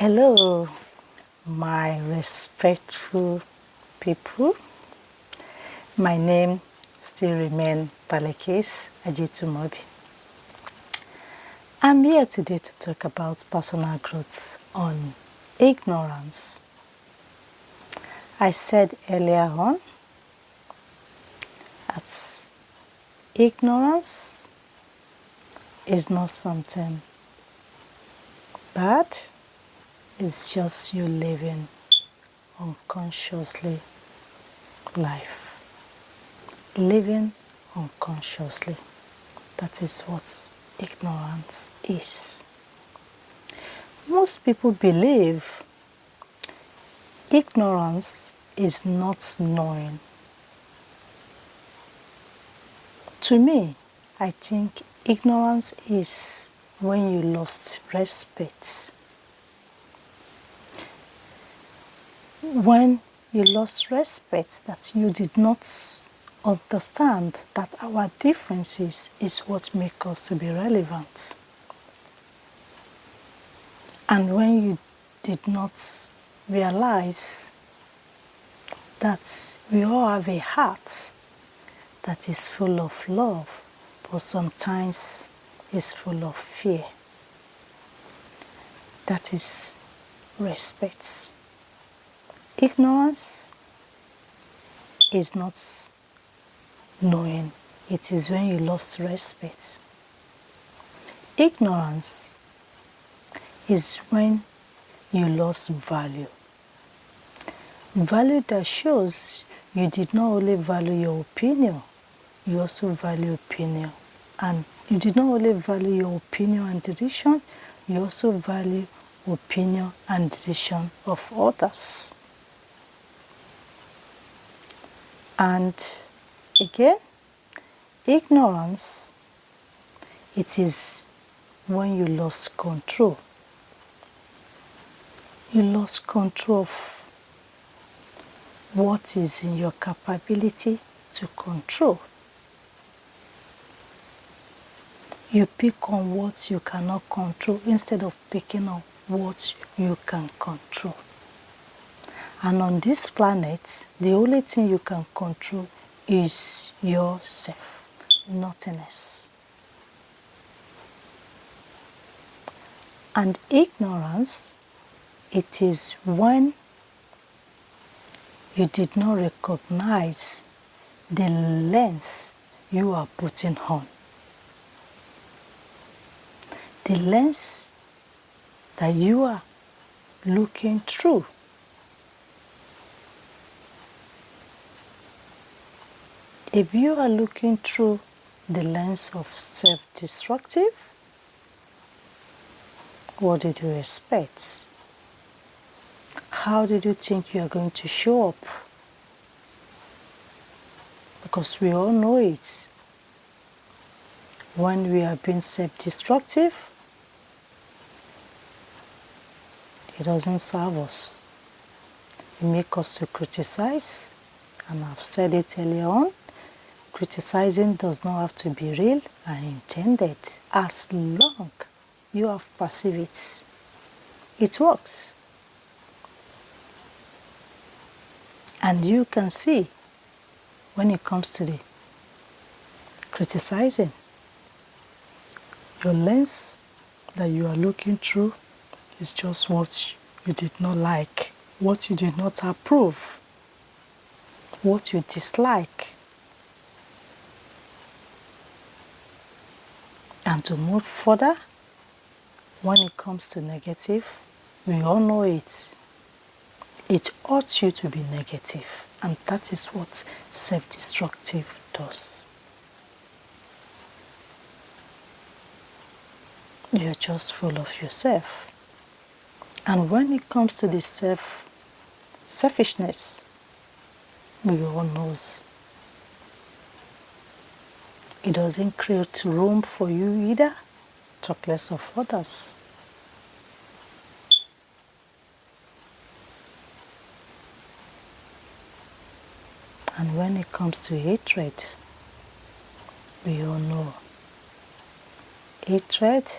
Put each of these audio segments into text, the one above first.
Hello, my respectful people. My name still remains Palekes Ajitumobi. I'm here today to talk about personal growth on ignorance. I said earlier on that ignorance is not something bad, it's just you living unconsciously life. Living unconsciously. That is what ignorance is. Most people believe ignorance is not knowing. To me, I think ignorance is when you lost respect. When you lost respect, that you did not understand that our differences is what makes us to be relevant. And when you did not realize that we all have a heart that is full of love, but sometimes is full of fear. That is respect. Ignorance is not knowing. It is when you lost respect. Ignorance is when you lost value. Value that shows you did not only value your opinion, you also value opinion. And you did not only value your opinion and decision, you also value opinion and decision of others. And again, ignorance, it is when you lost control. You lost control of what is in your capability to control. You pick on what you cannot control instead of picking on what you can control. And on this planet, the only thing you can control is yourself, nothing else. And ignorance, it is when you did not recognize the lens you are putting on. The lens that you are looking through. If you are looking through the lens of self-destructive, what did you expect? How did you think you are going to show up? Because we all know it. When we are being self-destructive, it doesn't serve us. It makes us to criticize, and I've said it earlier on, criticizing does not have to be real and intended. As long you have perceived it, it works. And you can see when it comes to the criticizing, your lens that you are looking through is just what you did not like, what you did not approve, what you dislike. And to move further, when it comes to negative, we all know it. It ought you to be negative, and that is what self-destructive does. You're just full of yourself. And when it comes to the selfishness, we all know it doesn't create room for you either, talk less of others. And when it comes to hatred, we all know hatred,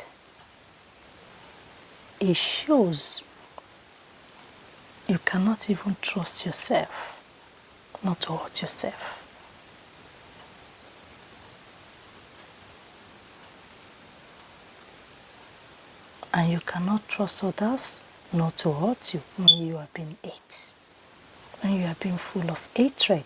it shows you cannot even trust yourself not to hurt yourself. And you cannot trust others not to hurt you when you are being hate, when you are being full of hatred.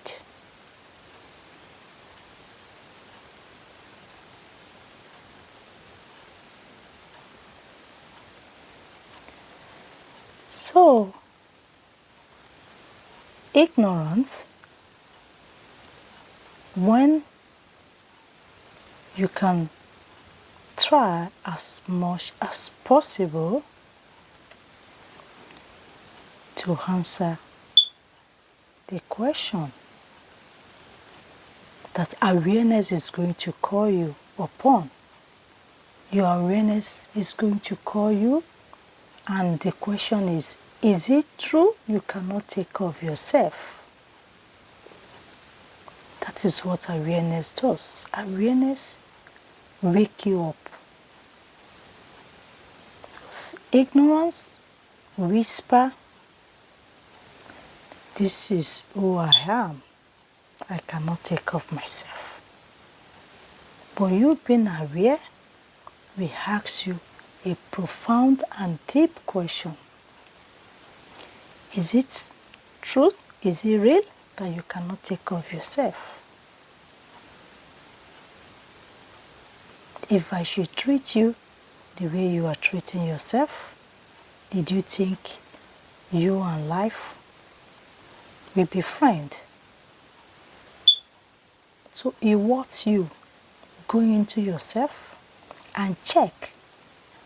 So, ignorance, when you can try as much as possible to answer the question that awareness is going to call you upon. Your awareness is going to call you, and the question is it true you cannot take care of yourself? That is what awareness does. Awareness wakes you up. Ignorance whisper, this is who I am. I cannot take care of myself. But you being aware, we ask you a profound and deep question. Is it true? Is it real that you cannot take care of yourself? If I should treat you the way you are treating yourself, did you think you and life will be friends? So it wants you going into yourself and check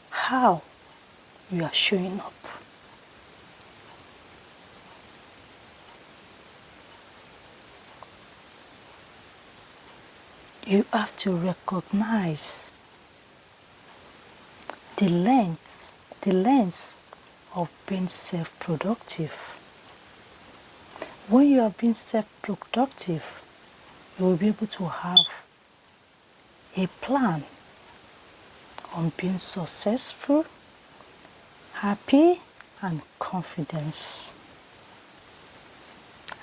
how you are showing up. You have to recognize the lens of being self-productive. When you are being self-productive, you will be able to have a plan on being successful, happy, and confidence.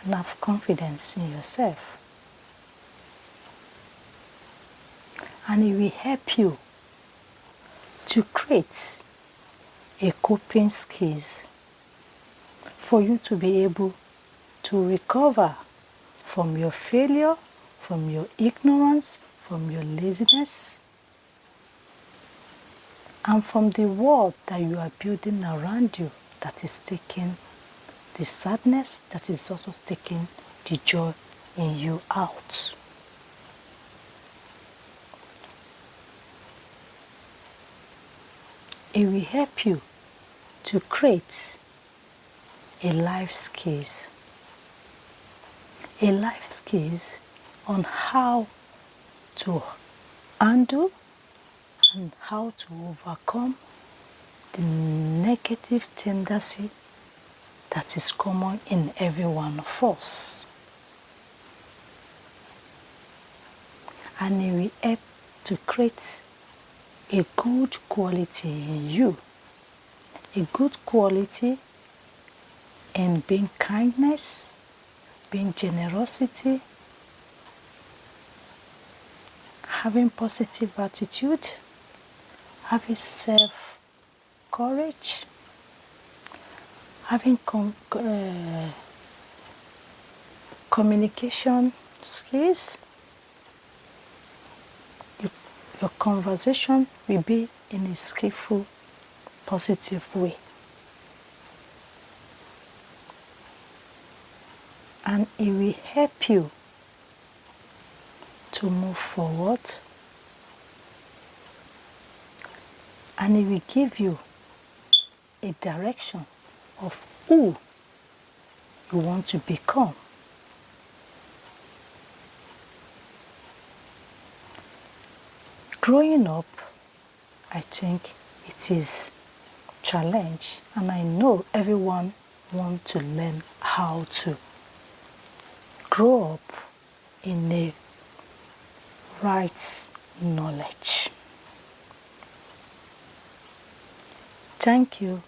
And have confidence in yourself. And it will help you to create a coping skills for you to be able to recover from your failure, from your ignorance, from your laziness, and from the world that you are building around you that is taking the sadness, that is also taking the joy in you out. It will help you to create a life skills. A life skills on how to handle and how to overcome the negative tendency that is common in every one of us. And it will help to create a good quality in you. A good quality in being kindness, being generosity, having positive attitude, having self-courage, having communication skills. Your conversation will be in a skillful, positive way. And it will help you to move forward. And it will give you a direction of who you want to become. Growing up, I think it is a challenge, and I know everyone wants to learn how to grow up in a right knowledge. Thank you